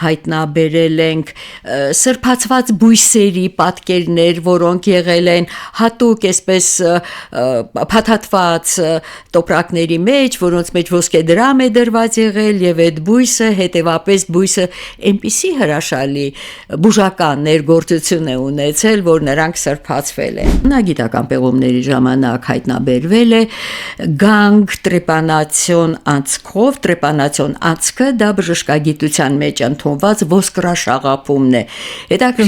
հայտնաբերել ենք սրբացված բույսերի պատկերներ, որոնք եղել են հատուկ այսպես փաթաթված տոպրակների մեջ, որոնց մեջ ոսկեդրամ է դրված եղել եւ այդ բույսը հետեւապես բույսը այնպիսի հրաշալի բուժական ներգործություն է ունեցել, որ նրանք սրբացվել են։ Նա գիտական պեղումների ժամանակ հայտնաբերվել է գանգ տրեպանացիոն անցքով, տրեպանացիոն անցքը դա բժշկագիտության մեջ ընդունված ոսկրաշաղապումն է։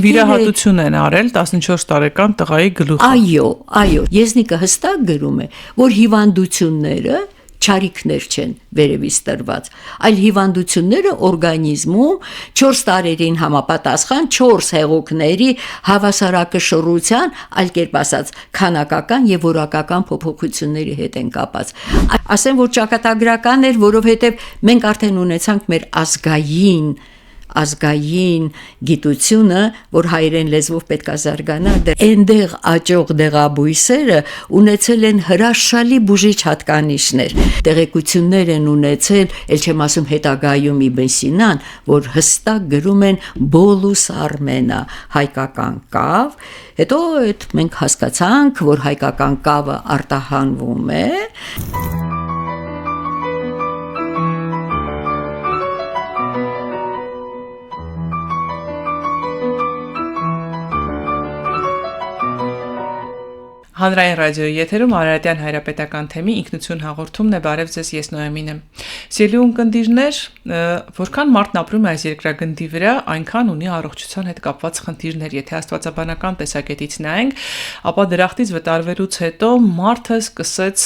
Վիրահատություն են արել 14 տարեկան տղայի գլուխը։ Այո, Եզնիկը հստակ գրում է, որ հիվանդությունները չարիքներ չեն վերևից տրված, այլ հիվանդությունները օրգանիզմում 4 տարերին համապատասխան 4 հեղուկների հավասարակշռության, այլ կերպ ասած, քանակական եւ որակական փոփոխությունների հետ են կապված։ Ասեմ, որ ճակատագրական էր, որովհետեւ մենք արդեն ունեցանք մեր ազգային գիտությունը, որ հայերեն լեզվով պետք է զարգանա, այնտեղ աճող դեղաբույսերը ունեցել են հրաշալի բուժիչ հատկանիշներ, տեղեկություններ են ունեցել, ել չեմ ասում հետագայում Իբն Սինան, որ հստակ գրում են բոլուս արմենա, հայկական կավ, հետո մենք հասկացանք, որ հայկական կավը արտահանվում է։ Հանրային ռադիոյի եթերում Արարատյան հայրապետական թեմի ինքնություն հաղորդումն է, բարև ձեզ, ես Նոյեմին եմ։ Սիրելի ունկնդիրներ, որքան մարդն ապրում է այս երկրագնդի վրա, այնքան ունի առողջության հետ կապված խնդիրներ, եթե աստվածաբանական տեսակետից նայենք, ապա դրախտից վտարվելուց հետո մարդը սկսեց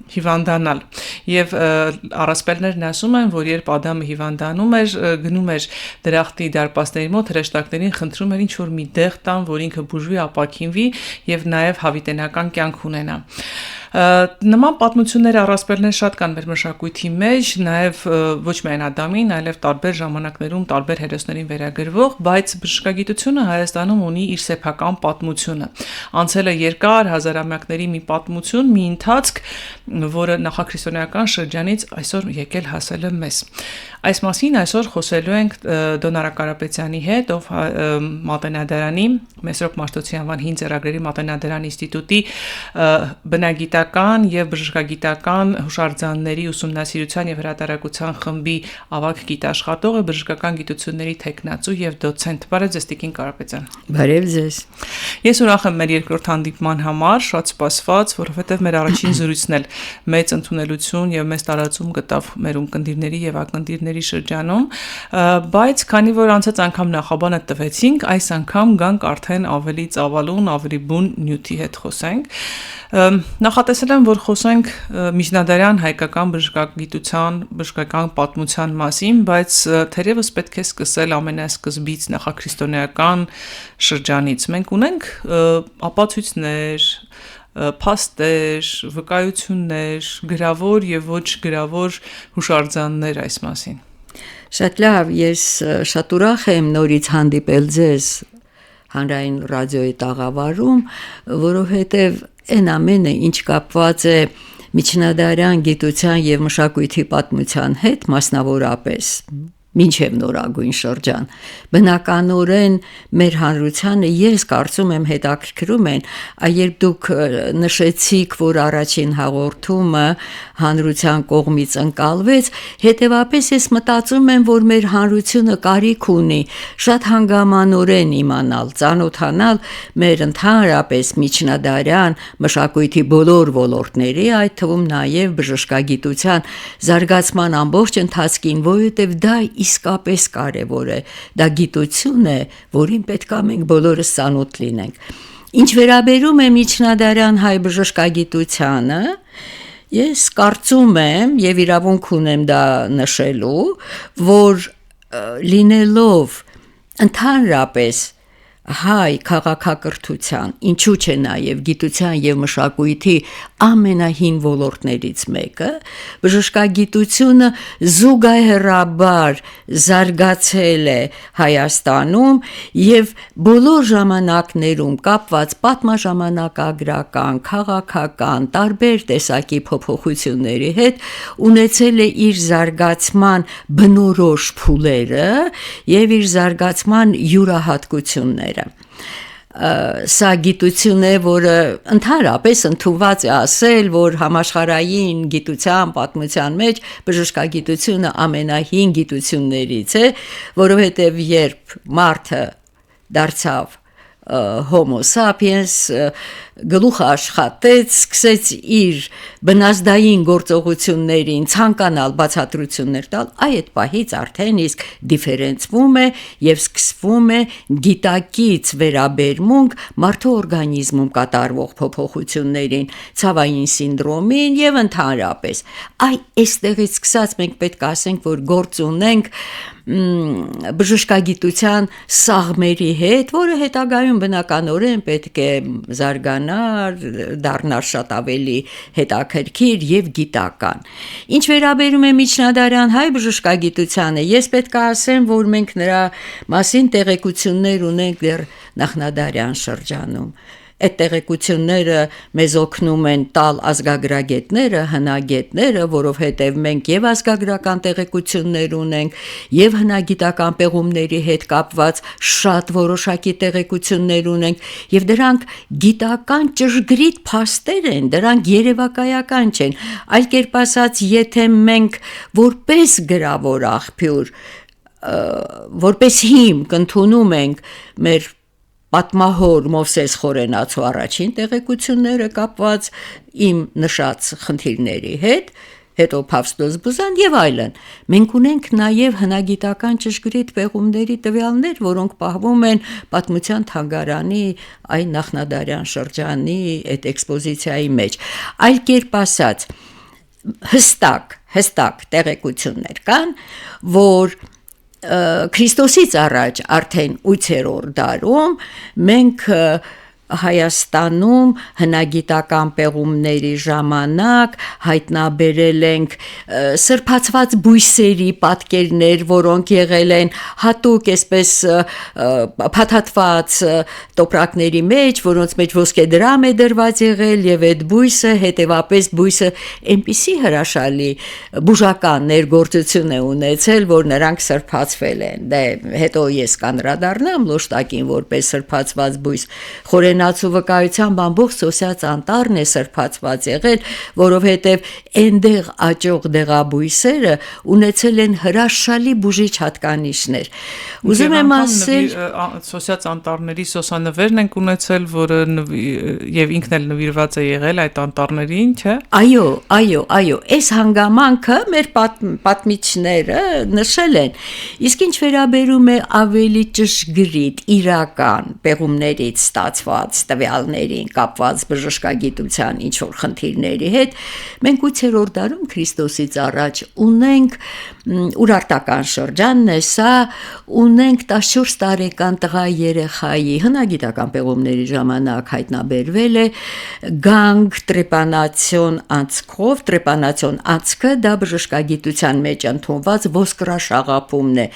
հիվանդանալ եւ առասպելներն ասում են, որ երբ Ադամը հիվանդանում էր, գնում էր դրախտի դարպասների մոտ, հրեշտակներին խնդրում էր ինչ որ մի դեղ տան, որ ինքը բուժվի, ապաքինվի եւ նաեւ հավիտենական կյանք ունենա։ Նման պատմություններ առասպելներ շատ կան մեր մշակույթի մեջ, նաև ոչ միայն Ադամին, այլև տարբեր ժամանակներում տարբեր հերոսներին վերագրվող, բայց բժշկագիտությունը Հայաստանում ունի իր սեփական պատմությունը։ Անցել է երկար հազարամյակների մի պատմություն, մի ընթացք, որը նախաքրիստոնեական շրջանից այսօր եկել հասել է մեզ։ Այս մասին այսօր խոսելու ենք Դոնարա Կարապետյանի հետ, ով Մատենադարանի Մեսրոպ Մաշտոցի անվան հին ձեռագրերի Մատենադարան ինստիտուտի բնագիտական եւ բժշկագիտական հուշարձանների ուսումնասիրության եւ հրատարակության խմբի ավագ գիտաշխատող է, բժշկական գիտությունների թեկնածու եւ դոցենտ։ Բարև ձեզ, Տիկին Կարապետյան։ Բարև ձեզ։ Ես ուրախ եմ մեր երկրորդ հանդիպման համար, շատ սպասված, որովհետեւ մեր առաջին զրույցն էլ մեծ ընդունելություն եւ մեծ տարածում գտավ մեր ունկնդիրների եւ ակնդիրների շրջանում, բայց քանի որ անցած անգամ նախաբանը տվեցինք, այս անգամ գանք արդեն ավելի ծավալուն, ավելի բուն նյութի հետ խոսենք։ Նախատեսել եմ, որ խոսենք միջնադարյան հայկական բժշկագիտության, բժշկական պատմության մասին, բայց թերևս պետք է սկսել ամենասկզբից նախաքրիստոնեական շրջանից։ Մենք ունենք ապացույցներ, փաստեր, վկայություններ, գրավոր եւ ոչ գրավոր հուշարձաններ այս մասին։ Շատ լավ, ես շատ ուրախ եմ նորից հանդիպել ձեզ հանրային ռադիոյի տաղավարում, որովհետև այն ամենը, ինչ կապված է միջնադարյան գիտության եւ մշակույթի պատմության հետ, մասնավորապես մինչև նորագույն շրջան, բնականորեն մեր հանրությանը ես կարծում եմ հետաքրքրում են, երբ դուք նշեցիք, որ առաջին հաղորդումը հանրության կողմից ընկալվեց, հետևապես ես մտածում եմ, որ մեր հանրությունը կարիք ունի շատ հանգամանորեն իմանալ, ծանոթանալ մեր ընդհանրապես միջնադարյան մշակույթի բոլոր ոլորտների, այդ թվում նաև բժշկագիտության զարգացման ամբողջ ընթացքին, որովհետև դա իսկապես կարևոր է, դա գիտություն է, որին պետք է մենք բոլորս ծանոթ լինենք։ Ինչ վերաբերում է միջնադարյան հայ բժշկագիտությանը, ես կարծում եմ եւ իրավունք ունեմ դա նշելու, որ լինելով ընդհանրապես հայ քաղաքակրթության, ինչու՞ չէ նաև գիտության եւ մշակույթի ամենահին ոլորտներից մեկը, բժշկագիտությունը զուգահեռաբար զարգացել է Հայաստանում եւ բոլոր ժամանակներում կապված պատմաժամանակագրական, քաղաքական, տարբեր տեսակի փոփոխությունների հետ ունեցել է իր զարգացման բնորոշ փուլերը եւ իր զարգացման յուրահատկությունները։ Սա գիտություն է, որը ընդհանրապես ընդունված է ասել, որ համաշխարհային գիտության պատմության մեջ բժշկագիտությունը ամենահին գիտություններից է, որովհետև երբ մարդը դարձավ Homo sapiens, գլուխը աշխատեց, սկսեց իր բնազդային գործողություններին ցանկանալ բացատրություններ տալ, այդ պահից արդեն իսկ դիֆերենցվում է եւ սկսվում է գիտակից վերաբերմունք մարդու օրգանիզմում կատարվող փոփոխություններին, ցավային սինդրոմին եւ ընդհանրապես։ Այստեղից սկսած մենք պետք է ասենք, որ գործ ունենք բժշկագիտության սաղմերի հետ, որը հետագայում բնականորեն պետք է զարգանար, դառնար շատ ավելի հետաքրքիր եւ գիտական։ Ինչ վերաբերում է միջնադարյան հայ բժշկագիտությանը, ես պետք է ասեմ, որ մենք նրա մասին տեղեկություններ ունենք դեռ նախնադարյան շրջանում։ Այդ տեղեկությունները մեզ օգնում են տալ ազգագրագետները, հնագետները, որովհետև մենք եւ ազգագրական տեղեկություններ ունենք, եւ հնագիտական պեղումների հետ կապված շատ որոշակի տեղեկություններ ունենք, եւ դրանք գիտական ճշգրիտ փաստեր են, դրանք երևակայական չեն։ Այլ կերպ ասած, եթե մենք որպես գրավոր աղբյուր, որպես հիմք ընդունում ենք մեր պատմահոր Մովսես Խորենացու առաջին տեղեկությունները կապված իմ նշած խնդիրների հետ, հետո Փավստոս Բուզան եւ այլն։ Մենք ունենք նաեւ հնագիտական ճշգրիտ պեղումների տվյալներ, որոնք պահվում են Պատմության թանգարանի այն նախնադարյան շրջանի այդ էքսպոզիցիայի մեջ։ Այլ կերպ ասած, հստակ տեղեկություններ կան, որ Քրիստոսից առաջ արդեն 8-րդ դարում մենք Հայաստանում հնագիտական պեղումների ժամանակ հայտնաբերել ենք սրբացված բույսերի պատկերներ, որոնք եղել են հատուկ այսպես փաթաթված տոպրակների մեջ, որոնց մեջ ոսկեդրամ է դրված եղել եւ այդ բույսը, հետեւապես բույսը այնպիսի հրաշալի բուժական ներգործություն է ունեցել, որ նրանք սրբացվել են։ Դե հետո ես կանրադառնամ Լոշտակին որպես սրբացված բույս Խորենացու վկայությամբ ամբողջ Սոսյաց անտառն է սրբացված եղել, որովհետև այնտեղ աճող դեղաբույսերը ունեցել են հրաշալի բուժիչ հատկանիշներ։ Ուզում եմ ասել, Սոսյաց անտառների սոսանվերն ենք ունեցել, որը եւ ինքն էլ նվիրված է եղել այդ անտառներին, չէ՞։ Այո, այս հանգամանքը մեր պատմիչները նշել են։ Իսկ ինչ վերաբերում է ավելի ճշգրիտ, իրական պեղումներից ստացված տվյալներին կապված բժշկագիտության ինչ-որ խնդիրների հետ, մենք 8-րդ դարում Քրիստոսից առաջ ունենք ուրարտական շրջանն է սա, ունենք 14 տարեկան տղա երեխայի հնագիտական պեղումների ժամանակ հայտնաբերվել է գանգ տրեպանացիոն անցքով, տրեպանացիոն անցքը դա բժշկագիտության մեջ ընդունված ոսկրաշաղապումն է։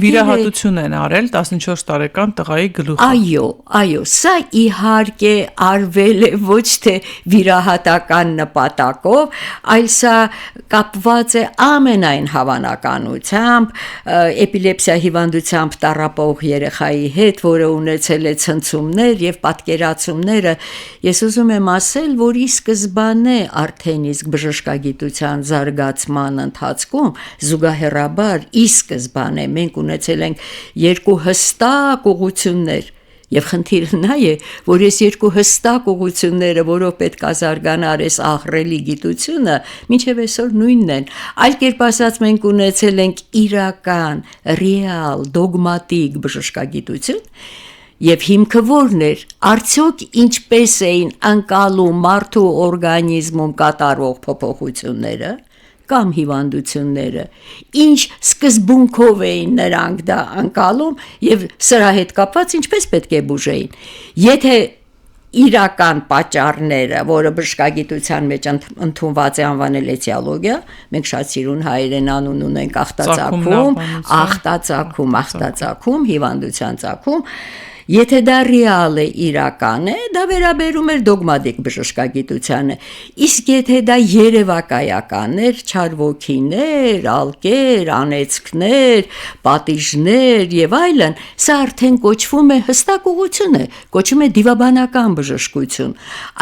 Վիրահատություն են արել 14 տարեկան տղայի գլուխը։ Այո, սա իհարկե արվել է ոչ թե վիրահատական նպատակով, այլ սա կապված է ամենայն հավանականությամբ էպիլեպսիա հիվանդությամբ տառապող երեխայի հետ, որը ունեցել է ցնցումներ եւ պատկերացումները։ Ես ուզում եմ ասել, որ ի սկզբանե արդեն իսկ բժշկագիտության զարգացման ընթացքում զուգահեռաբար ի սկզբանե մենք ունեցել ենք երկու հստակ ուղղություններ Եվ խնդիրը նա է, որ այս երկու հստակ ուղղությունները, որով պետք է զարգանար այս ահռելի գիտությունը, մինչև այսօր նույնն են։ Այլ կերպ ասած, մենք ունեցել ենք իրական, ռեալ, դոգմատիկ բժշկագիտություն, եւ հիմքը որն էր, արդյոք ինչպես էին անցալում մարդու օրգանիզմում կատարվող փոփոխությունները կամ հիվանդությունները, ինչ սկզբունքով էին նրանք դա անցալում եւ սրա հետ կապված ինչպես պետք է բուժեին։ Եթե իրական պատճառները, որը բժշկագիտության մեջ ընդունված է անվանել էտիոլոգիա, մենք շատ սիրուն հայերեն անուն ունենք ախտածագում, հիվանդության ծագում, եթե դա ռեալ է, իրական է, դա վերաբերում էր դոգմատիկ բժշկագիտությանը, իսկ եթե դա երևակայականներ, չար ոգիներ, ալկեր, անեծքներ, պատիժներ եւ այլն, սա արդեն կոչվում է հստակ ուղղություն է, կոչվում է դիվաբանական բժշկություն։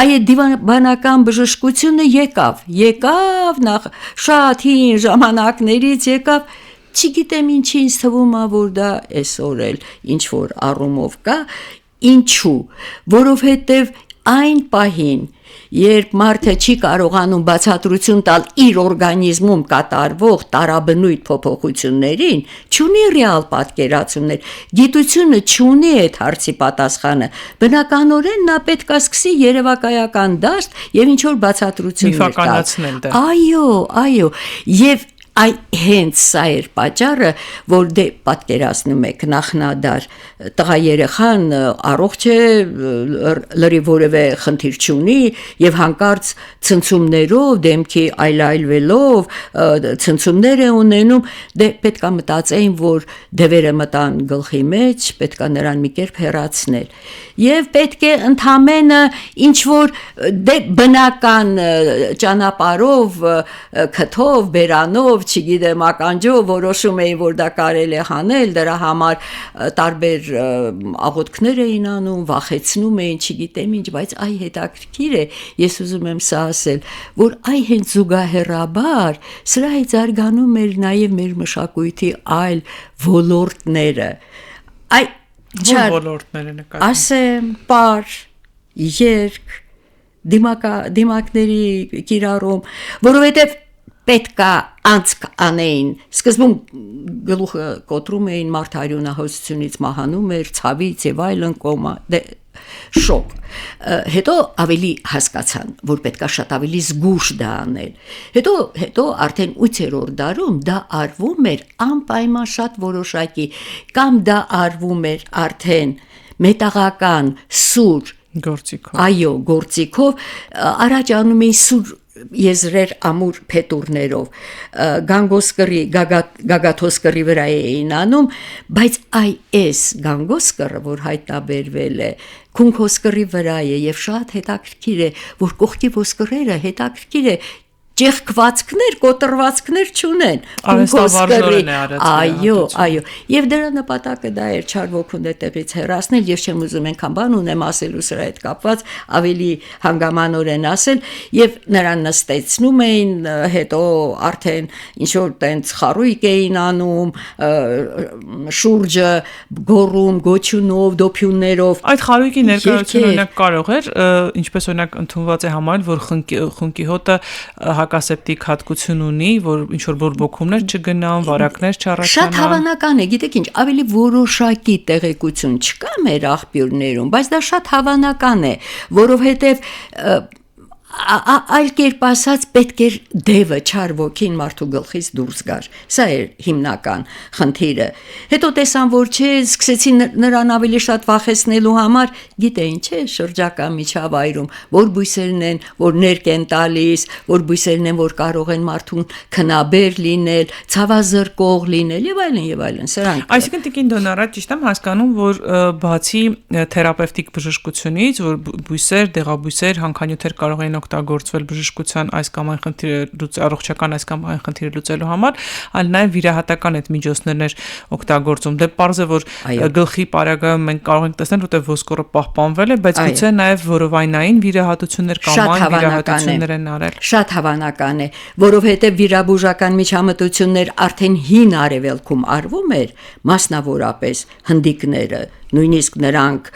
Այդ դիվաբանական բժշկությունը եկավ նախ շատ հին ժամանակներից եկավ, չգիտեմ ինչի ինձ թվում է, որ դա այսօր էլ ինչ որ առումով կա, ինչու, որովհետև այն պահին, երբ մարդը չի կարողանում բացատրություն տալ իր օրգանիզմում կատարվող տարաբնույթ փոփոխություններին, չունի ռեալ պատկերացումներ, գիտությունը չունի այդ հարցի պատասխանը, բնականորեն նա պետք է սկսի երևակայական դաշտ եւ ինչ որ բացատրություններ տալ։ Այո, եւ հենց սա էր պատճառը, որ դե պատկերացնում եք նախնադար տղա երեխան առողջ է, լրիվ որևէ խնդիր չունի եւ հանկարծ ցնցումներով, դեմքի այլայլվելով ցնցումներ է ունենում, դե պետքա մտածեին, որ դևերը մտան գլխի մեջ, պետքա նրան մի կերպ հեռացնել եւ պետք է ընդամենը ինչ որ դե բնական ճանապարհով քթով, բերանով, չգիտեմ, ականջով որոշում էին, որ դա կարելի է հանել, դրա համար տարբեր աղոթքներ էին անում, վախեցնում էին, չգիտեմ ինչ, բայց այ հետաքրքիր է, ես ուզում եմ սա ասել, որ այ հենց զուգահեռաբար սրահից զարգանում էր նաև մեր մշակույթի այլ ոլորտները։ Որ ոլորտները նկատի։ Ասեմ, պար, երգ, դիմակների կիրառում, որովհետև պետք է անցք անեին, սկզբում գլուխը կոտրում էին, մարդ արյունահոսությունից մահանում էր, ցավից եւ այլն կոմա, շոկ, հետո ավելի հասկացան, որ պետք է շատ ավելի զգուշ դա անել, հետո արդեն 8-րդ դարում դա արվում էր անպայման շատ որոշակի, կամ դա արվում էր արդեն մետաղական սուր գործիքով, առաջ անում էին սուր եզրեր ամուր փետուրներով, գագաթոսկրի վրա էին անում, բայց այս գանգոսկրը, որ հայտնաբերվել է, քունքոսկրի վրա է եւ շատ հետաքրքիր է, որ կողքի ոսկրերը հետաքրքիր է, ճեղքվածքներ, կոտրվածքներ չունեն, այո, եւ դրա նպատակը դա էր չար ոգուն տեղից հեռացնել, ես չեմ ուզում այնքան բան ունեմ ասելու սրա հետ կապված, ավելի հանգամանորեն ասել, եւ նրան նստեցնում էին, հետո արդեն ինչ որ տենց խարույկ էին անում, շուրջը գոռում, գոչյունով, դոփյուններով։ Այդ խարույկի ներկայությունը օրինակ կարող էր, ինչպես օրինակ ընդունված է համարել, որ խնկի հոտը հակասեպտիկ հատկություն ունի, որ ինչ որ բորբոքումներ չգնան, վարակներ չառաջանան։ Շատ հավանական է, գիտեք ինչ, ավելի որոշակի տեղեկություն չկա մեր աղբյուրներում, բայց դա շատ հավանական է, որովհետև այլ կերպ ասած պետք էր դևը չար ոգին մարդու գլխից դուրս գար, սա էր հիմնական խնդիրը, հետո տեսան, որ չէ, սկսեցին նրան ավելի շատ վախեցնելու համար, գիտեին չէ, շրջակա միջավայրում, որ բույսերն են, որ ներք են տալիս, որ բույսերն են, որ կարող են մարդուն քնաբեր լինել, ցավազրկող լինել եւ այլն, սրանք։ Այսինքն տիկին Դոնարատ ճիշտ եմ հասկանում, որ բացի թերապևտիկ բժշկությունից, որ բույսեր, դեղաբույսեր, հանքանյութեր կարող են օգտագործվել բժշկության այս կամ այն խնդիրը առողջական այս կամ այն խնդիրը լուծելու համար, այլ նաև վիրահատական այդ միջոցներն էր օգտագործում։ Դե պարզ է, որ գլխի պարագայում մենք կարող ենք տեսնել, որտեղ ոսկորը պահպանվել է, բայց գուցե նաև որովայնային վիրահատություններ կամ այն վիրահատություններ են արել։ Շատ հավանական է, որովհետև վիրաբուժական միջամտություններ արդեն հին արևելքում արվում էր, մասնավորապես հնդիկները, նույնիսկ նրանք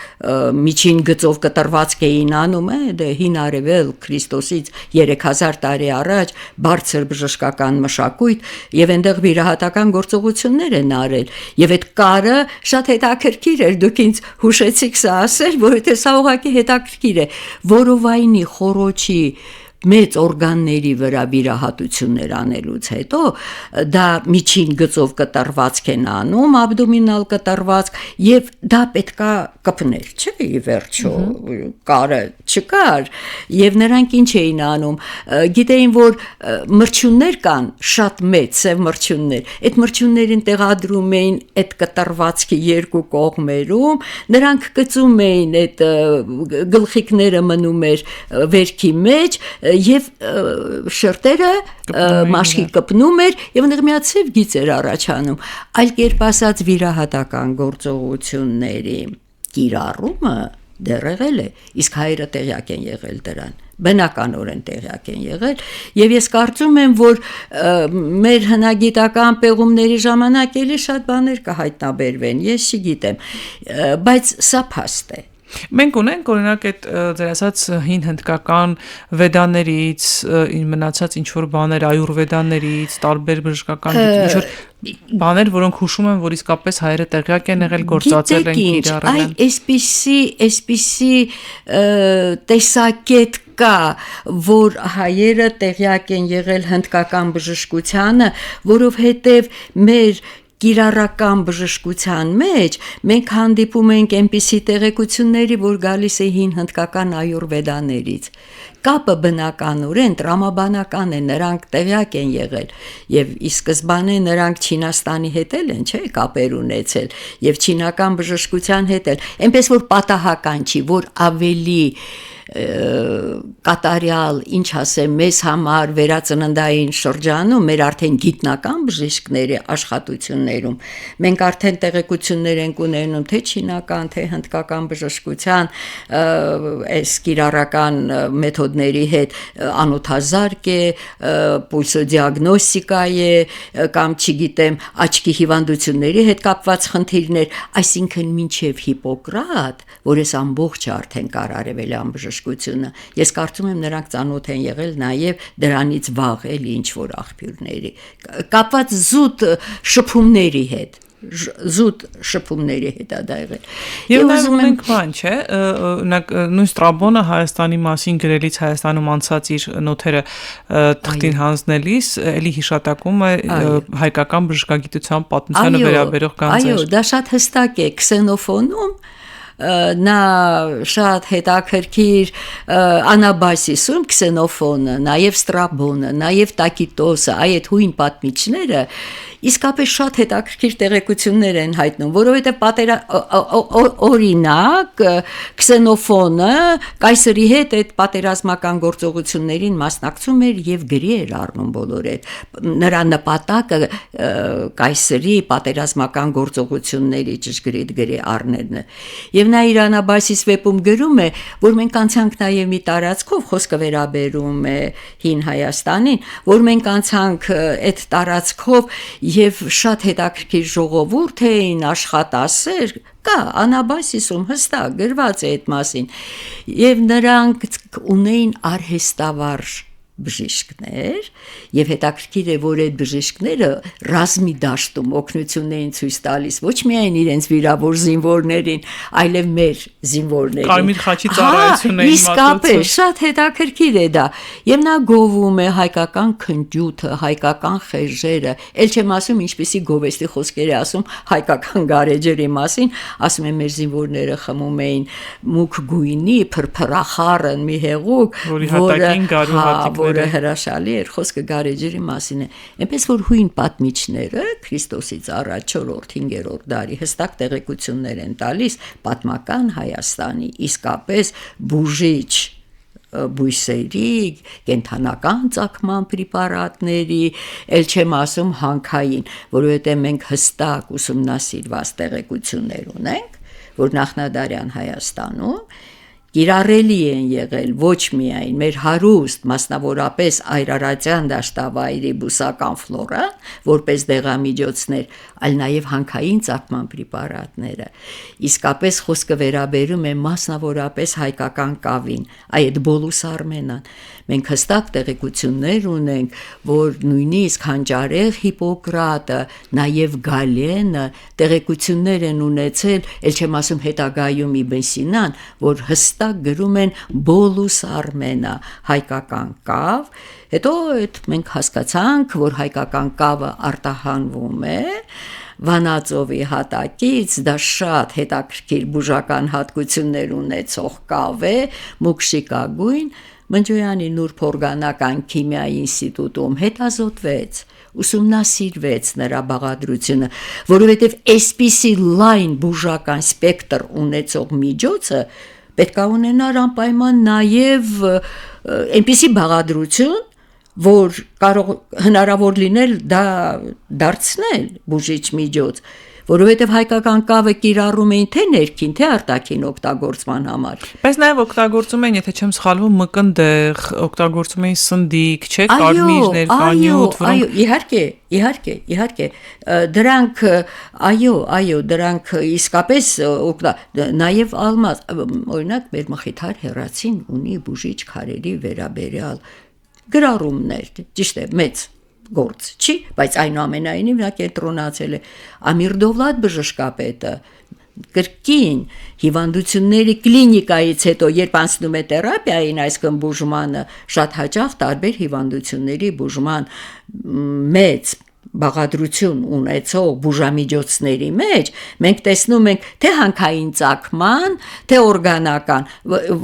միջին գծով կտրվածք էին անում, դե հին արևել Քրիստոսից 3000 տարի առաջ բարձր բժշկական մշակույթ եւ այնտեղ վիրահատական գործողություններ են արել եւ այդ կարը շատ հետաքրքիր էր, դուք ինձ հուշեցիք սա ասել, որովհետեւ սա ուղղակի հետաքրքիր է, որովայնի խորոչի մեծ օրգանների վրա վիրահատություններ անելուց հետո դա միջին գծով կտրվածք են անում, աբդոմինալ կտրվածք, եւ դա պետքա կպներ, չէ՞, ի վերջո կարը չկար, եւ նրանք ինչ էին անում, գիտեին, որ մրջյուններ կան, շատ մեծ սև մրջյուններ, այդ մրջյուններին տեղադրում էին այդ կտրվածքի երկու կողմերում, նրանք գծում էին այդ գլխիկները մնում էր վերքի մեջ եւ շրտերը մաշկի կպնում էր եւ այնտեղ մի հատ սև գիծ էր առաջանում, այլ կերպ ասած վիրահատական գործողությունների կիրառումը դեռ եղել է, իսկ հայերը տեղյակ են եղել դրան, բնականորեն տեղյակ են եղել, եւ ես կարծում եմ, որ մեր հնագիտական պեղումների ժամանակ էլի շատ բաներ կհայտնաբերվեն, ես չգիտեմ, բայց սա փաստ է։ Մենք ունենք օրինակ այդ ձեր ասած հին հնդկական վեդաներից, մնացած ինչ որ բաներ այուրվեդաներից, տարբեր բժշկական ինչ որ բաներ, որոնք հուշում են, որ իսկապես հայերը տեղյակ են եղել, գործածել են, կիրառել են։ Այսպիսի տեսակետ կա, որ հայերը տեղյակ են եղել հնդկական բժշկությանը, որովհետև մեր կիրառական բժշկության մեջ մենք հանդիպում ենք այնպիսի տեղեկությունների, որ գալիս է հին հնդկական այուրվեդաներից։ Կապը բնականորեն տրամաբանական է, նրանք տեղյակ են եղել եւ ի սկզբանե նրանք Չինաստանի հետ են, չէ՞, կապեր ունեցել եւ չինական բժշկության հետ էլ, այնպես որ պատահական չի, որ ավելի կատարյալ, ինչ ասեմ, մեզ համար վերածննդային շրջանում, մեր արդեն գիտնական բժիշկների աշխատություններում, մենք արդեն տեղեկություններ ենք ունենում, թե չինական, թե հնդկական բժշկության այս կիրառական մեթոդների հետ անոթազարկ է, պուլսոդիագնոստիկա է, կամ չգիտեմ, աչքի հիվանդությունների հետ կապված խնդիրներ, այսինքն մինչև Հիպոկրատ, որ ես ամբողջ արդեն կարարվել եմ բժշկությունը, ես կարծում եմ նրանք ծանոթ են եղել նաև դրանից վաղ էլի ինչ որ աղբյուրների, կապված զուտ շփումների հետ, դա եղել։ Եվ նաև ունենք բան, չէ, նույն Ստրաբոնը Հայաստանի մասին գրելիս Հայաստանում անցած իր նոթերը թղթին հանձնելիս, էլի հիշատակում է հայկական բժշկագիտության պատմությանը վերաբերող գանձեր։ Այո, դա շատ հստակ է Քսենոֆոնում, նա շատ հետաքրքիր Անաբասիսում Քսենոֆոնը, նաև Ստրաբոնը, նաև Տակիտոսը, այդ հույն պատմիչները իսկապես շատ հետաքրքիր տեղեկություններ են հայտնում, որովհետև օրինակ Քսենոֆոնը կայսրի հետ այդ պատերազմական գործողություններին մասնակցում էր եւ գրի էր առնում բոլոր այդ նրա նպատակը կայսրի պատերազմական գործողությունների ճշգրիտ գրի առնելն է եւ նա իր Անաբասիս վեպում գրում է, որ մենք անցանք նաեւ մի տարածքով, խոսքը վերաբերում է հին Հայաստանին, որ մենք անցանք այդ տարածքով եւ շատ հետաքրքիր ժողովուրդ էին, աշխատասեր, կա Անաբասիսում հստակ գրված է այդ մասին, եւ նրանք ունեին արհեստավարժ բժիշկներ եւ հետաքրքիր է, որ այդ բժիշկները ռազմի դաշտում օգնություն էին ցույց տալիս ոչ միայն իրենց վիրավոր զինվորներին, այլև մեր զինվորներին։ Կարմիր խաչի ծառայություն էին մատուցում։ Իսկապես շատ հետաքրքիր է դա։ Եվ նա գովում է հայկական քնջութը, հայկական խեժերը, ել չեմ ասում ինչպիսի գովեստի խոսքեր է ասում հայկական գարեջրի մասին, ասում են մեր զինվորները խմում էին մուգ գույնի, փրփրախառն մի հեղուկ, որը հրաշալի էր, խոսքը գարեջրի մասին է, այնպես որ հույն պատմիչները Քրիստոսից առաջ 4-5-րդ դարի հստակ տեղեկություններ են տալիս պատմական Հայաստանի իսկապես բուժիչ բույսերի, կենթանական ծագման պրեպարատների, ել չեմ ասում հանքային, որովհետև մենք հստակ ուսումնասիրված տեղեկություններ ունենք, որ նախնադարյան Հայաստանում կիրառելի են եղել ոչ միայն մեր հարուստ, մասնավորապես այրարատյան դաշտավայրի բուսական ֆլորան, որպես դեղամիջոցներ, այլ նաև հանքային ծագման պրեպարատները։ Իսկապես խոսքը վերաբերում է մասնավորապես հայկական կավին, այդ Բոլուս Արմենան։ Մենք հստակ տեղեկություններ ունենք, որ նույնիսկ հանճարեղ Հիպոկրատը, նաև Գալենը տեղեկություններ են ունեցել, ել չեմ ասում հետագայում Իբն Սինան, որ հստակ տակ գրում են Բոլուս Արմենա, հայկական կավ, հետո այդ մենք հասկացանք, որ հայկական կավը արտահանվում է Վանաձովի հատակից, դա շատ հետաքրքիր բուժական հատկություններ ունեցող կավ է, մուկշիկագույն, Մնջոյանի Նուրբ օրգանական քիմիայի ինստիտուտում հետազոտվեց, ուսումնասիրվեց նրա բաղադրությունը, որովհետև այսպիսի լայն բուժական սպեկտր ունեցող միջոցը պետք է ունենար անպայման նաև այնպիսի բաղադրություն, որ կարող հնարավոր լինել դա դարձնել բուժիչ միջոց, որովհետև հայկական կավը կիրառում էին թե ներքին, թե արտաքին օգտագործման համար։ Բայց նաև օգտագործում են, եթե չեմ սխալվում, մկնդեղ, օգտագործում էին սնդիկ, չէ՞, կարմիր, կանյութ, այո, իհարկե, դրանք իսկապես նաև ալմազ, օրինակ մեր Մխիթար հեռացին ունի բուժիչ քարերի վերաբերյալ գրառումներ, ճիշտ է, մեծ գործ չի, բայց այնուամենայնիվ նա կենտրոնացել է Ամիր Դովլատ բժշկապետը կրկին հիվանդությունների կլինիկայից հետո երբ անցնում է թերապիային, այսինքն բուժմանը, շատ հաճախ տարբեր հիվանդությունների բուժման մեծ բաղադրություն ունեցող բուժամիջոցների մեջ մենք տեսնում ենք թե հանքային ծագման, թե օրգանական,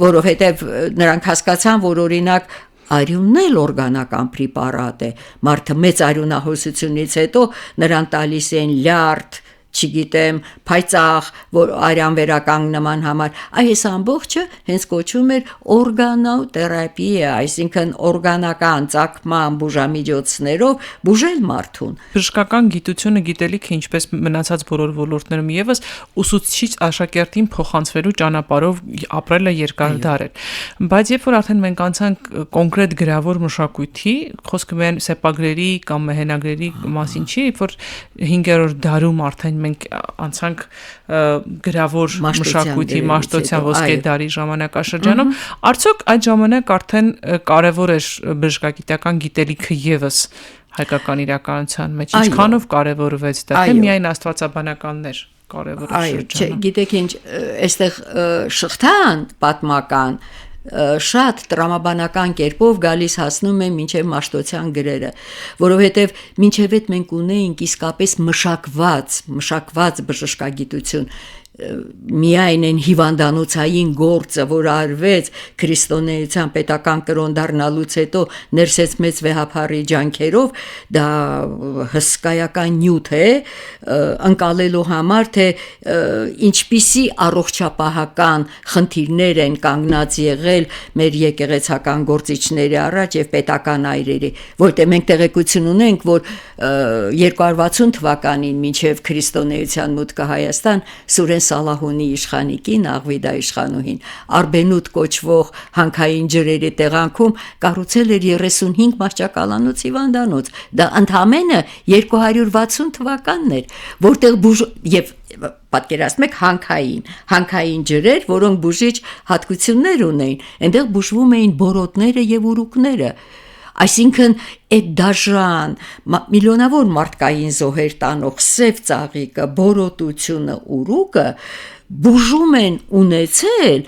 որովհետև նրանք հասկացան, որ օրինակ արյունն էլ օրգանական պրեպարատ է, մարդը մեծ արյունահոսությունից հետո նրան տալիս են լյարդ, չգիտեմ, փայծաղ, որ արյան վերականգնման համար, այս ամբողջը հենց կոչվում էր օրգանոթերապիա, այսինքն օրգանական ծագման բուժամիջոցներով բուժել մարդուն։ Բժշկական գիտությունը գիտելիքը ինչպես մնացած բոլոր ոլորտներում եւս ուսուցիչ աշակերտին փոխանցվելու ճանապարհով ապրելը երկար դար էր։ Բայց երբ որ արդեն մենք անցանք կոնկրետ գրավոր մշակույթի, խոսքը միայն սեպագրերի կամ մեհենագրերի մասին չի, երբ որ 5-րդ դարում արդեն մենք անցանք գրավոր մշակույթի մաշտոցյան ոսկե դարի ժամանակաշրջանում, արդյոք այդ ժամանակ արդեն կարևոր էր բժշկագիտական գիտելիքը եւս հայկական իրականության մեջ, ինչքանով կարևորվեց դա, թե միայն աստվածաբանականներ կարևոր շրջանում։ Այո, չէ, գիտեք ինչ, այստեղ շղթան պատմական շատ տրամաբանական կերպով գալիս հասնում է մինչև Մաշտոցյան գրերը, որովհետև մինչև այդ մենք ունեինք իսկապես մշակված բժշկագիտություն, միայն այն հիվանդանոցային գործը, որ արվեց քրիստոնեության պետական կրոն դառնալուց հետո ներսեց մեծ վեհափառի ջանքերով, դա հսկայական նյութ է ընկալելու համար, թե ինչպիսի առողջապահական խնդիրներ են կանգնած եղել մեր եկեղեցական գործիչների առաջ եւ պետական այրերի, որտեղ մենք տեղեկություն ունենք, որ 260 թվականին մինչև քրիստոնեության մուտքը Հայաստան Սուրեն Սալահունի իշխանիկին, Աղվիդա իշխանուհին, Արբենուտ կոչվող հանքային ջրերի տեղանքում կառուցել էր 35 մահճակալանոց հիվանդանոց, դա ընդամենը 260 թվականն էր, որտեղ եւ պատկերացնում եք հանքային ջրեր, որոնք բուժիչ հատկություններ ունեին, այնտեղ բուժվում էին բորոտները եւ ուրուկները, այսինքն այդ դաժան միլիոնավոր մարդկային զոհեր տանող սև ծաղիկը, բորոտությունը, ուրուկը բուժում են ունեցել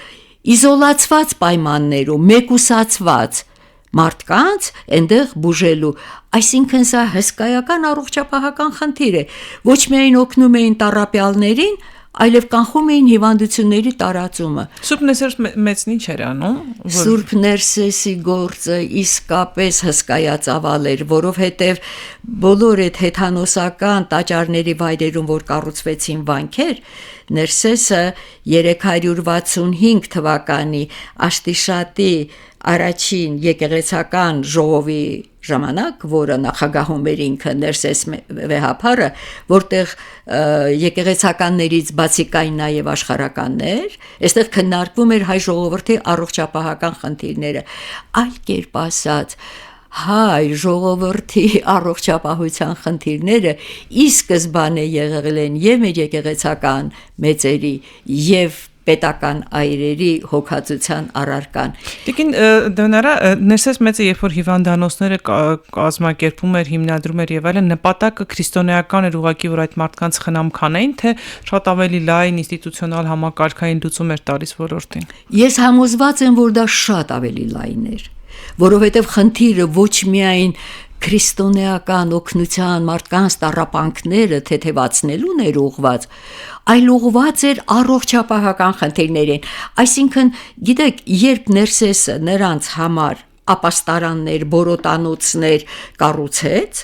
իզոլացված պայմաններում, մեկուսացված մարդկանց այնտեղ բուժելու, այսինքն սա հսկայական առողջապահական խնդիր է, ոչ միայն օգնում էին տառապյալներին, այլև կանխում էին հիվանդությունների տարածումը։ Սուրբ Ներսես մեծն ինչ էր անում? Սուրբ Ներսեսի գործը իսկապես հսկայածավալ էր, որովհետև բոլոր այդ հեթանոսական տաճարների վայրերում, որ կառուցվեցին վանքեր, Ներսեսը 365 թվականի Աշտիշատի առաջին եկեղեցական ժողովի ժամանակ, որը նախագահում էր ինքը Ներսես վեհափառը, որտեղ եկեղեցականներից բացի կային նաև աշխարհականներ, այստեղ քննարկվում էր հայ ժողովրդի առողջապահական խնդիրները, այլ կերպ ասած, հայ ժողովրդի առողջապահության խնդիրները ի սկզբանե եղել են եւ մեր եկեղեցական մեծերի եւ պետական այրերի հոգացության առարկան։ Տիկին Դոնարա, ներսես մեծը երբ որ հիվանդանոցները կազմակերպում էր, հիմնադրում էր եւ այլն, նպատակը քրիստոնեական էր ուղղակի, որ այդ մարդկանց խնամքանային, թե շատ ավելի լայն ինստիտուցիոնալ համակարգային լուծում էր տալիս ոլորտին։ Ես համոզված եմ, որ դա շատ ավելի լայն էր, որովհետև խնդիրը ոչ միայն քրիստոնեական օգնության մարդկանց տառապանքները թեթևացնելուն էր ուղղված, այլ ուղղված էր առողջապահական խնդիրներին։ Այսինքն, գիտեք, երբ Ներսեսը նրանց համար ապաստարաններ, բորոտանոցներ կառուցեց,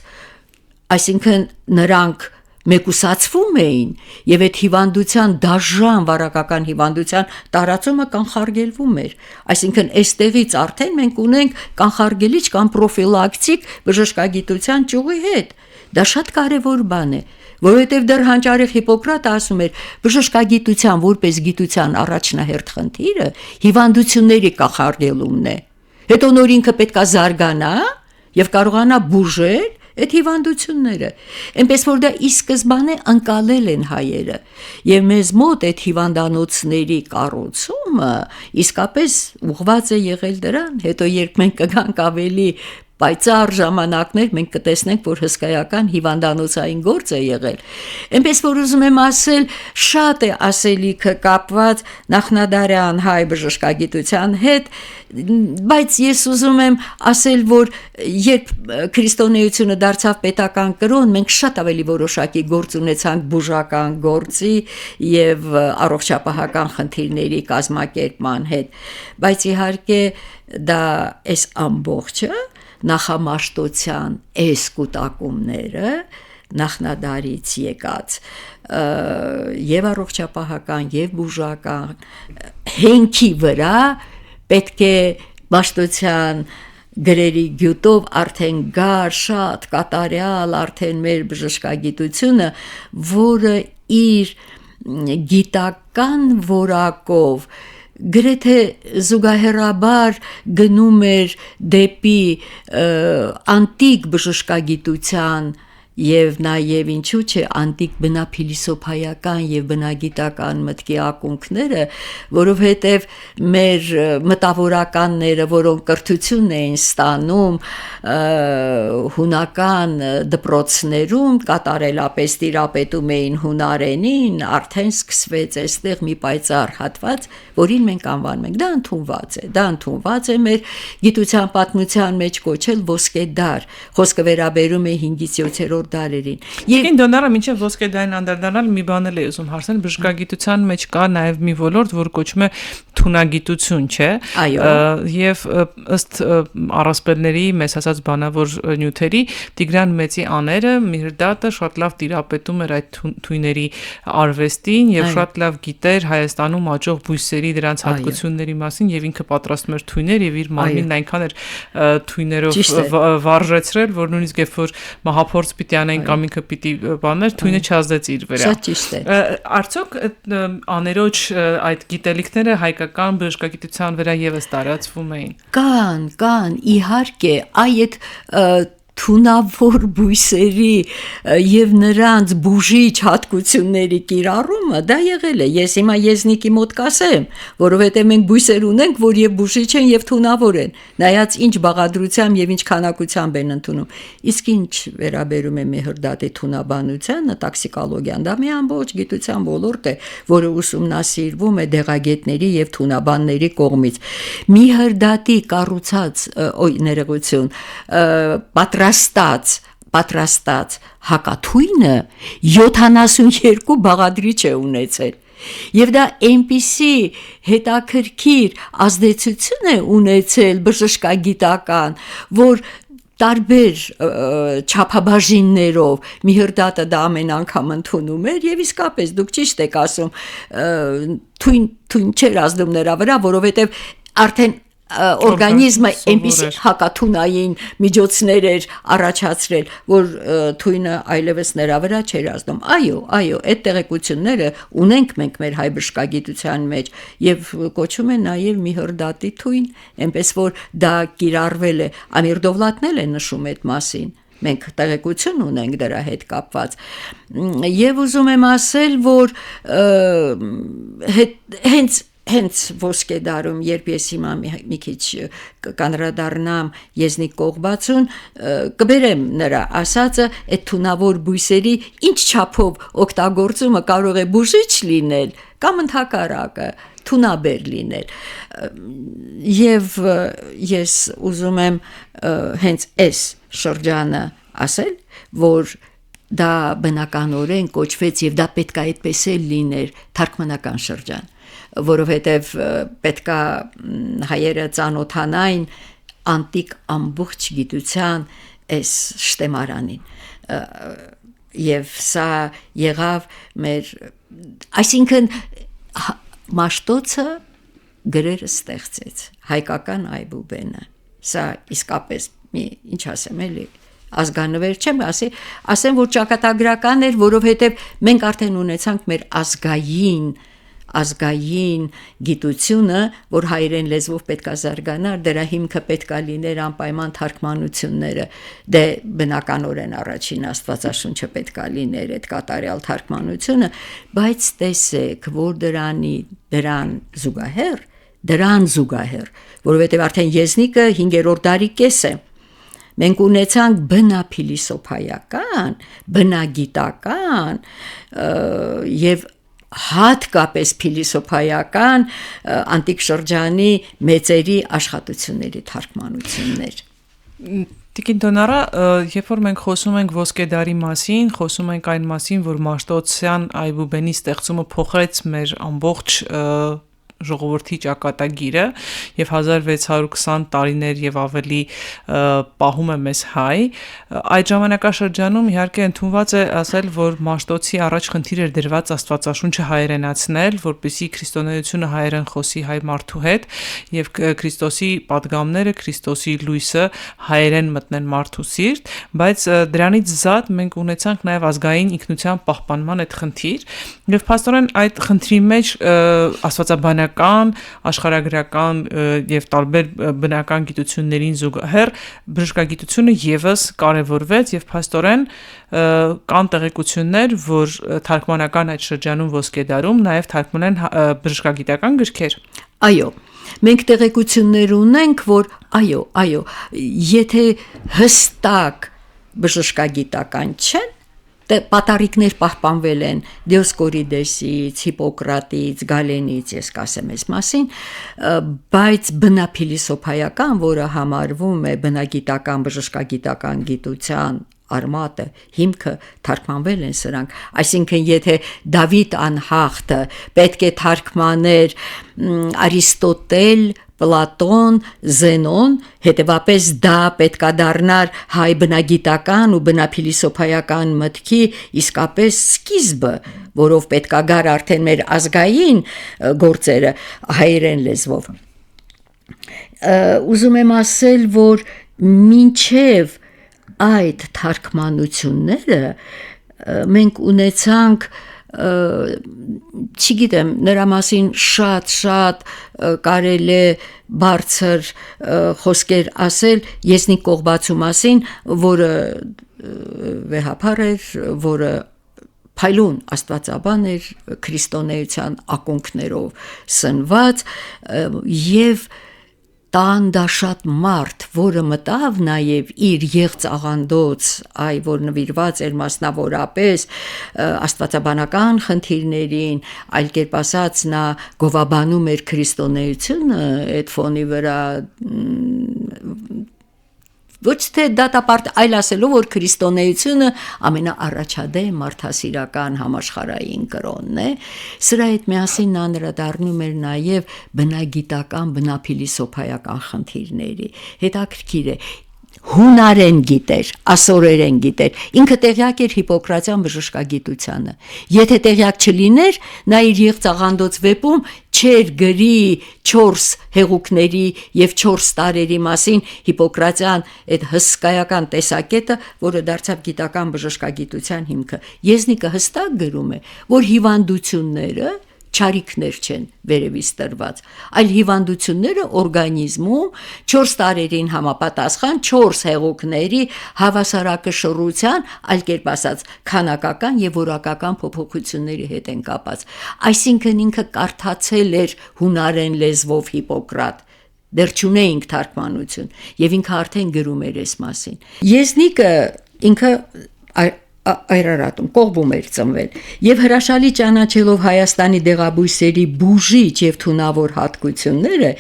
այսինքն նրանք մեկուսացվում էին եւ այդ հիվանդության դաժան վարակական հիվանդության տարածումը կանխարգելվում էր, այսինքն այստեղից արդեն մենք ունենք կանխարգելիչ կամ պրոֆիլակտիկ բժշկագիտության ճյուղի հետ։ Դա շատ կարևոր բան է, որովհետև դեռ հանճարեղ Հիպոկրատը ասում էր, բժշկագիտության որպես գիտության առաջնահերթ խնդիրը հիվանդությունների կանխարգելումն է։ Հետո նոր ինքը պետքա զարգանա եւ կարողանա բուժել այդ հիվանդությունները, այնպես որ դա ի սկզբանե ընկալել են հայերը, եւ մեզ մոտ այդ հիվանդանոցների կառուցումը իսկապես ուղղված է եղել դրան, հետո երբ մենք կգանք ավելի պայծառ ժամանակներ, մենք կտեսնենք, որ հսկայական հիվանդանոցային գործ է եղել։ Այնպես որ ուզում եմ ասել, շատ է ասելիքը կապված նախնադարյան հայ բժշկագիտության հետ, բայց ես ուզում եմ ասել, որ երբ քրիստոնեությունը դարձավ պետական կրոն, մենք շատ ավելի որոշակի գործ ունեցանք բուժական գործի եւ առողջապահական խնդիրների կազմակերպման հետ, բայց իհարկե դա այս ամբողջը նախամաշտության այս կուտակումները նախնադարից եկած եւ առողջապահական եւ բուժական հենքի վրա պետք է մաշտության գրերի գյուտով արդեն գար շատ կատարյալ արդեն մեր բժշկագիտությունը, որը իր գիտական որակով գրեթե զուգահեռաբար գնում էր դեպի անտիկ բժշկագիտության եւ նաեւ ինչու՞ չէ անտիկ բնափիլիսոփայական եւ բնագիտական մտքի ակունքները, որովհետեւ մեր մտավորականները, որոնք կրթություն էին ստանում հունական դպրոցներում, կատարելապես տիրապետում էին հունարենին, արդեն սկսվեց այստեղ մի պայծառ հատված, որին մենք անվանում ենք, դա ընդունված է մեր գիտության պատմության մեջ կոչել ոսկե դար, խոսքը վերաբերում է 5-ից 7-րդ դարերին։ Եվ Դոնարա մինչև ոսկե դարին անդրադառնալ մի բան էլ է ուզում հարցնել, բժշկագիտության մեջ կա նաև մի ոլորտ, որ կոչվում է թունագիտություն, չէ՞։ Եվ ըստ առասպելների, մեզ ասած բանավոր նյութերի, Տիգրան Մեծի աները Միրդատը շատ լավ տիրապետում էր այդ թույների արվեստին եւ շատ լավ գիտեր Հայաստանում աճող բույսերի դրանց հատկությունների մասին եւ ինքը պատրաստում էր թույներ եւ իր մարմինն այնքան էր թույներով վարժեցրել, որ նույնիսկ երբ որ մահափորձ պիտի անեն կամ ինքը պիտի բաներ, թույնը չազդեց իր վրա։ Շատ ճիշտ է։ Արդյոք աներոջ այդ գիտելիքները հայկական բժշկագիտության վրա եւս տարածվում էին։ Կան, իհարկե, այդ թունավոր բույսերի եւ նրանց բուժիչ հատկությունների կիրառումը դա եղել է։ Ես հիմա եզնիկի մոտ կասեմ, որովհետեւ մենք բույսեր ունենք, որ եւ բուժիչ են եւ թունավոր են։ Նայած ինչ բաղադրությամբ եւ ինչ քանակությամբ են ընդունում։ Իսկ ինչ վերաբերում է Մեհրդատի թունաբանությանը, տոքսիկոլոգիան, դա մի ամբողջ գիտության ոլորտ է, որը ուսումնասիրվում է դեղագետների եւ թունաբանների կողմից։ Մեհրդատի կառուցած, ներողություն, պատրաստած հակաթույնը 72 բաղադրիչ է ունեցել։ Եվ դա այնպիսի հետաքրքիր ազդեցություն է ունեցել բժշկագիտական, որ տարբեր չափաբաժիններով Մեհրդատը դա ամեն անգամ ընդունում էր եւ իսկապես դուք ճիշտ եք ասում, թույն չէր ազդում նրա վրա, որովհետեւ արդեն օրգանիզմը այնպիսի հակաթունային միջոցներ էր առաջացրել, որ թույնը այլևս նրա վրա չէր ազդում։ Այո, այդ տեղեկությունները ունենք մենք մեր հայ բժշկագիտության մեջ եւ կոչում է նաեւ Մեհրդատի թույն, այնպես որ դա կիրառվել է, Ամիր Դովլատն էլ է նշում այդ մասին, մենք տեղեկություն ունենք դրա հետ կապված եւ ուզում եմ ասել որ հենց ոսկե դարում երբ ես հիմա մի քիչ կանրադառնամ Եզնիկ Կողբացուն կբերեմ նրա ասածը այդ թունավոր բույսերի ինչ չափով օգտագործումը կարող է բուժիչ լինել կամ ընդհակառակը թունաբեր լինել եւ ես ուզում եմ հենց այս շրջանը ասել որ դա բնականորեն կոչվեց եւ դա պետք է այդպես էլ լիներ թարգմանական շրջան որովհետև պետքա հայերը ծանոթանային անտիկ ամբողջ գիտության այս շտեմարանին եւ սա եղավ մեր այսինքն Մաշտոցը գրերը ստեղծեց հայկական Այբուբենը սա իսկապես ինչ ասեմ էլի ազգանվեր չեմ ասեմ որ ճակատագրական էր որովհետև մենք արդեն ունեցանք մեր ազգային գիտությունը, որ հայերեն լեզվով պետքա զարգանար, դրա հիմքը պետքա լիներ անպայման թարգմանությունները, դե բնականորեն առաջին Աստվածաշունչը պետքա լիներ այդ կատարյալ թարգմանությունը, բայց տեսեք, որ դրան զուգահեռ, որովհետև արդեն Եզնիկը 5-րդ դարի կես է, մենք ունեցանք բնափիլիսոփայական, բնագիտական եւ հատկապես փիլիսոփայական անտիկ շրջանի մեծերի աշխատությունների թարգմանություններ Տիկին Դոնարա, երբ որ մենք խոսում ենք ոսկե դարի մասին, խոսում ենք այն մասին, որ Մաշտոցյան Այբուբենի ստեղծումը փոխեց մեր ամբողջ ժողովրդի ճակատագիրը եւ 1620 տարիներ եւ ավելի պահում է մեզ հայ այդ ժամանակաշրջանում իհարկե ընդունված է ասել որ Մաշտոցի առաջ խնդիր էր դրված Աստվածաշունչը հայերենացնել որպեսզի քրիստոնեությունը հայերեն խոսի հայ մարդու հետ եւ Քրիստոսի պատգամները Քրիստոսի լույսը հայերեն մտնեն մարդու սիրտ բայց դրանից զատ մենք ունեցանք նաեւ ազգային ինքնության պահպանման այդ խնդիր եւ փաստորեն այդ խնդրի մեջ աստվածաբանական աշխարհագրական եւ տարբեր բնական գիտություններին զուգահեռ բժշկագիտությունը եւս կարեւորվեց եւ փաստորեն կան տեղեկություններ որ թարգմանական այդ շրջանում ոսկե դարում նաեւ թարգմանեն բժշկագիտական գրքեր Այո մենք տեղեկություններ ունենք որ այո եթե հստակ բժշկագիտական չեն պատառիկներ պահպանվել են Դիոսկորիդեսից, Հիպոկրատից, Գալենից, ես կասեմ այս մասին, բայց բնափիլիսոփայական, որը համարվում է բնագիտական, բժշկագիտական գիտության արմատը, հիմքը թարգմանվել են սրանք, այսինքն եթե Դավիթ անհախտը պետք է թարգմաներ Արիստոտել, Պլատոն, Զենոն, հետևապես դա պետքա դառնար հայ բնագիտական ու բնափիլիսոփայական մտքի իսկապես սկիզբը, որով պետքա գար արդեն մեր ազգային գործերը հայերեն լեզվով։ Ուզում եմ ասել, որ մինչև այդ թարգմանությունները մենք ունեցանք չգիտեմ նրա մասին շատ կարելի է բարձր խոսքեր ասել Եզնիկ Կողբացու մասին, որը վեհապար էր, որը փայլուն աստվածաբան էր քրիստոնեության ակունքներով սնված եւ տանդաշատ մարդ, որը մտավ նաև իր եղծաղանդոց, որ նվիրված էր մասնավորապես աստվածաբանական խնդիրներին, այլ կերպ ասած նա գովաբանում էր քրիստոնեությունը, այդ ֆոնի վրա ոչ թե դատապարտ, այլ ասելով, որ քրիստոնեությունը ամենաառաջադեմ մարդասիրական համաշխարհային կրոնն է, սրա հետ միասին նա անդրադառնում էր նաև բնագիտական, բնափիլիսոփայական խնդիրների, հետաքրքիր է, հունարեն գիտեր, ասորերեն գիտեր, ինքը տեղյակ էր Հիպոկրատյան բժշկագիտությանը, եթե տեղյակ չլիներ, նա իր եղծաղանդոց վեպում չեր գրի 4 հեղուկների եւ 4 տարերի մասին Հիպոկրատյան այդ հսկայական տեսակետը, որը դարձավ գիտական բժշկագիտության հիմքը։ Եզնիկը հստակ գրում է, որ հիվանդությունները չարիքներ չեն վերևից տրված, այլ հիվանդությունները օրգանիզմում 4 տարերին համապատասխան 4 հեղուկների հավասարակշռության, այլ կերպ ասած, քանակական եւ որակական փոփոխությունների հետ են կապած։ Այսինքն ինքը կարդացել էր հունարեն լեզվով Հիպոկրատ, դեռ չունեինք թարգմանություն, եւ ինքը արդեն գրում էր այս մասին։ Եզնիկը ինքը Այրարատում կողբում էր ծնվել եւ հրաշալի ճանաչելով Հայաստանի դեղաբույսերի բուժիչ եւ թունավոր հատկությունները,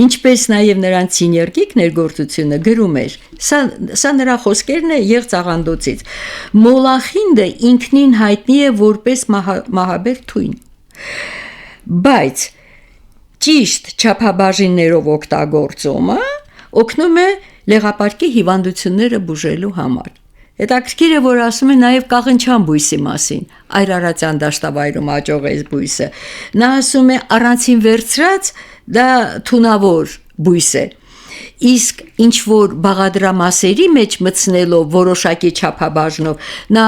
ինչպես նաեւ նրանց սիներգիկ ներգործությունը գրում էր։ Սա նրա խոսքերն է Եղծաղանդոցից։ Մոլախինդը ինքնին հայտնի է որպես մահաբեր թույն, բայց ճիշտ չափաբաժիններով օգտագործումը օգնում է լեղապարկի հիվանդությունները բուժելու համար։ Հետաքրքիր է, որ ասում է նաև կաղնչան բույսի մասին, Այրարատյան դաշտավայրում աճող այս բույսը։ Նա ասում է առանցին վերցրած դա թունավոր բույս է, իսկ ինչ որ բաղադրամասերի մեջ մտցնելով որոշակի չափաբաժնով նա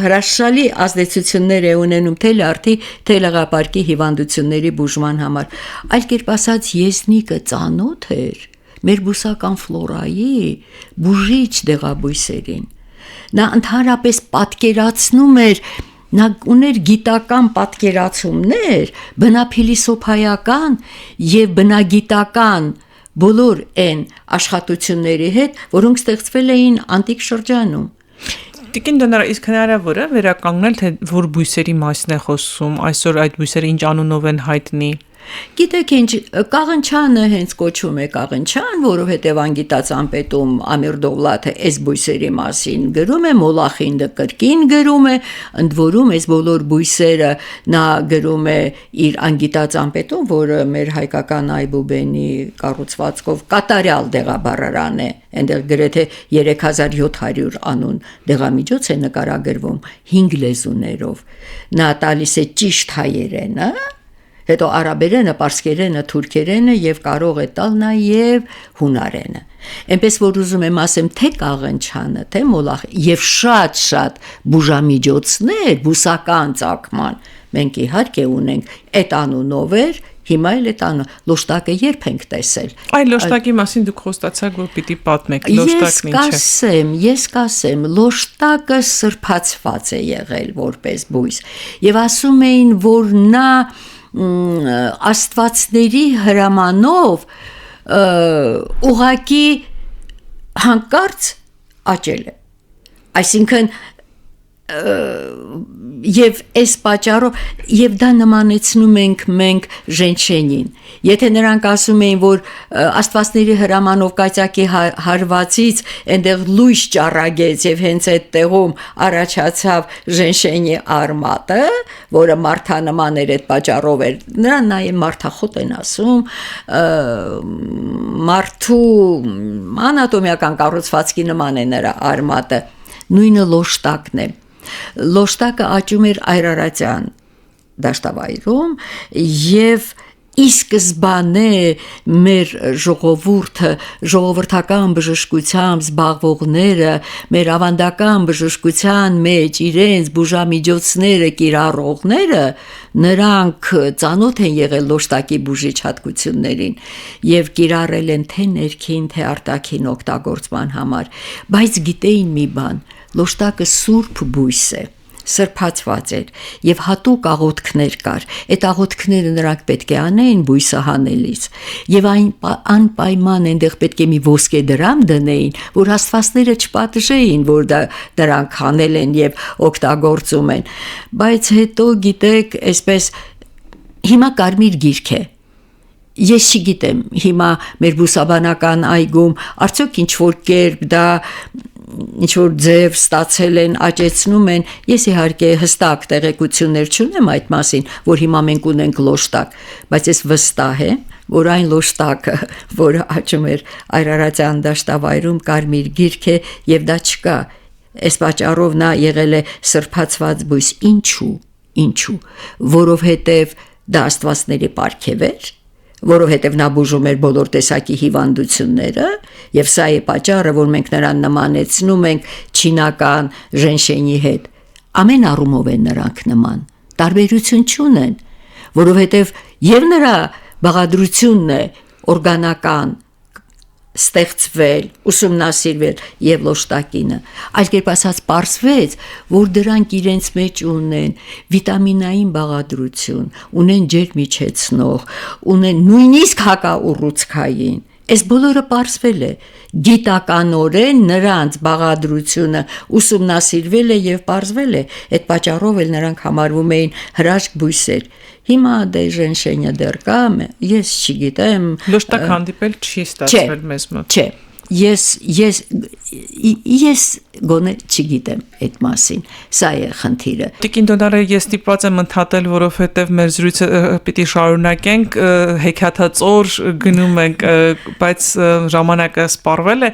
հրաշալի ազդեցություններ է ունենում թե լյարդի, թե լեղապարկի հիվանդությունների բուժման համար։ Այլ կերպ ասած, եզնիկը ծանոթ էր մեր բուսական ֆլորայի բուժիչ դեղաբույսերին։ Նա ընդհանրապես պատկերացնում էր, նա ուներ գիտական պատկերացումներ, բնափիլիսոփայական եւ բնագիտական բոլոր այն աշխատությունների հետ, որոնք ստեղծվել էին անտիկ շրջանում։ Տիկին դոնարա, իսկ հնարավոր է վերականգնել, թե որ բույսերի մասին է խոսում, այսօր այդ բույսերը ինչ անունով են հայտնի։ Գիտեք ինչ, կաղնչանը հենց կոչվում է կաղնչան, որովհետև անգիտածանպետում Ամիր Դովլաթը այս բույսերի մասին գրում է, Մոլախինդը կրկին գրում է, ընդ որում այս բոլոր բույսերը նա գրում է իր անգիտածանպետում, որը մեր հայկական Այբուբենի կառուցվածքով կատարյալ դեղաբառարան է, այնտեղ գրեթե 3700 անուն դեղամիջոց է նկարագրվում 5 լեզուներով։ Նա տալիս է ճիշտ հայերենը, հետո արաբերենը, պարսկերենը, թուրքերենը եւ կարող է տալ նաեւ հունարենը։ Այնպես որ ուզում եմ ասեմ, թե կաղնչանը, թե մոլախ եւ շատ բուժամիջոցներ, բուսական ծագման մենք իհարկե ունենք, այդ անունով էր, հիմա էլ այդ լոշտակը երբ ենք տեսել։ Այ լոշտակի մասին դուք խոստացաք, որ պիտի պատմեք, լոշտակն ինչ է։ Ես կասեմ, լոշտակը սրբացված է եղել որպես բույս եւ ասում էին, որ նա աստվածների հրամանով ուղակի հանկարծ աճել է, այսինքն եւ այս պատճառով եւ դա նմանեցնում ենք մենք ժենշենին, եթե նրանք ասում էին, որ աստվածների հրամանով կայծակի հարվածից այնտեղ լույս ճառագեց եւ հենց այդ տեղում առաջացավ ժենշենի արմատը, որը մարդանման էր, այդ պատճառով էր, նրան նաեւ մարդախոտ են ասում, մարդու անատոմիական կառուցվածքի նման է նրա արմատը, նույնը լոշտակն է։ Լոշտակը աճում էր Այրարատյան դաշտավայրում եւ ի սկզբանե մեր ժողովուրդը, ժողովրդական բժշկությամբ զբաղվողները, մեր ավանդական բժշկության մեջ իրենց բուժամիջոցները կիրառողները, նրանք ծանոթ են եղել լոշտակի բուժիչ հատկություններին եւ կիրառել են թե ներքին, թե արտաքին օգտագործման համար, բայց գիտեին մի բան, լոշտակը սուրբ բույս է, սրբացված էր եւ հատուկ աղոթքներ կար, այդ աղոթքները նրանք պետք է անեին բույսը հանելիս եւ անպայման այնտեղ պետք է մի ոսկե դրամ դնեին, որ աստվածները չպատժեին, որ դրանք հանել են եւ օգտագործում են, բայց հետո գիտեք, այսպես հիմա կարմիր գիրք է։ Ես չգիտեմ, հիմա մեր բուսաբանական այգում արդյոք ինչ որ կերպ դա ինչ որ ձև ստացել են, աճեցնում են, ես իհարկե հստակ տեղեկություններ չունեմ այդ մասին, որ հիմա մենք ունենք լոշտակ, բայց ես վստահ եմ, որ այն լոշտակը, որը աճում էր Այրարատյան դաշտավայրում կարմիր գիրք է եւ դա չկա, այս պատճառով նա եղել է սրբացված բույս, ինչու, որովհետեւ դա աստվածների պարգև էր, որովհետև նա բուժում էր բոլոր տեսակի հիվանդությունները եւ սա է պատճառը, որ մենք նրան նմանեցնում ենք չինական ժենշենի հետ։ Ամեն առումով են նրանք նման, տարբերություն չունեն, որովհետև եւ նրա բաղադրությունն է օրգանական ստեղծվել, ուսումնասիրվել եւ լոշտակինը, այլ կերպ ասած պարզվեց, որ դրանք իրենց մեջ ունեն վիտամինային բաղադրություն, ունեն ջերմիջեցնող, ունեն նույնիսկ հակաուռուցքային։ Այս բոլորը պարզվել է, գիտականորեն նրանց բաղադրությունը ուսումնասիրվել է եւ պարզվել է, այդ պատճառով էլ նրանք համարվում էին հրաշք բույսեր։ Հիմա դե ժենշենյա դեռ կա, ես չգիտեմ։ Լոշտակ հանդիպել չի ստացվել մեզ մոտ։ Չէ, ես գոնե չգիտեմ այդ մասին, սա է խնդիրը։ Տիկին Դոնարը ես ստիպված եմ ընդհատել, որովհետև մեր զրույցը պիտի շարունակենք, հեքիաթածոր գնում ենք, բայց ժամանակը սպառվել է,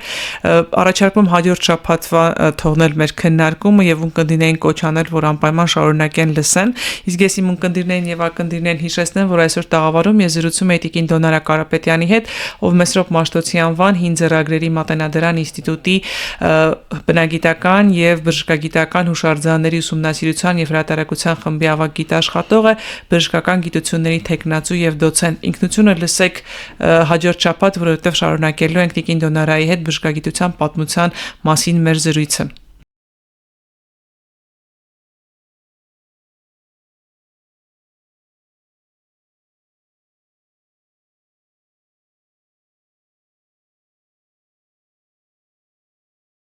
առաջարկում հաջորդ շաբաթվա թողնել մեր քննարկումը եւ ունկնդիրներին կոչ անել, որ անպայման շարունակեն լսեն։ Իսկ ես իմ ունկնդիրներին եւ ակնդիրներին հիշեցնեմ, որ այսօր տաղավարում ես զրուցում եմ Տիկին Դոնարա Կարապետյանի հետ, ով Մեսրոպ Մաշտոցի անվան հին ձեռագրերի Մատենադարան ինստիտուտի բնագիտական եւ բժշկագիտական հուշարձանների ուսումնասիրության եւ հրատարակության խմբի ավագ գիտաշխատող է, բժշկական գիտությունների թեկնածու եւ դոցենտ։ Ինքնությունը լսեք հաջորդ շաբաթ, որովհետեւ շարունակելու ենք Տիկին Դոնարայի հետ բժշկագիտության պատմության մասին մեր զրույցը։